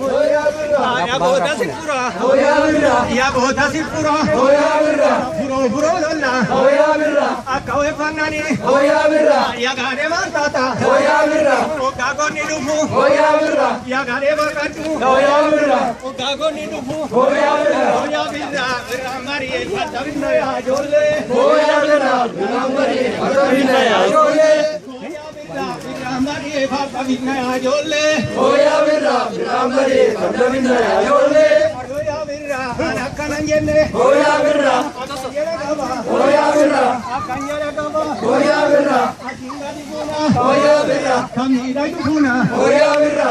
Hoya birra Ya boda sipura. Ya boda sipura. Puro puro dolla. Akawe panani. Ya gare mantata. O gago ni dufu. Ya gare bakatu. O gago ni dufu. Hoya birra mari fata binna ya jolle. Hoya birra mari fata binna ya jolle. Mari fata binna ya jolle. Hoya birra mari fata binna ya jolle. Hoya birra anakananjenne. Hoya birra Hoya birra akanyara gaba. Hoya birra akinga dibuna. Hoya birra kamira dibuna. Hoya birra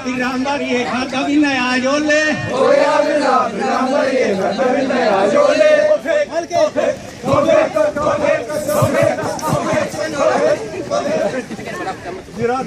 birra mari fata binna ya jolle. Hoya birra mari fata binna ya jolle. Gira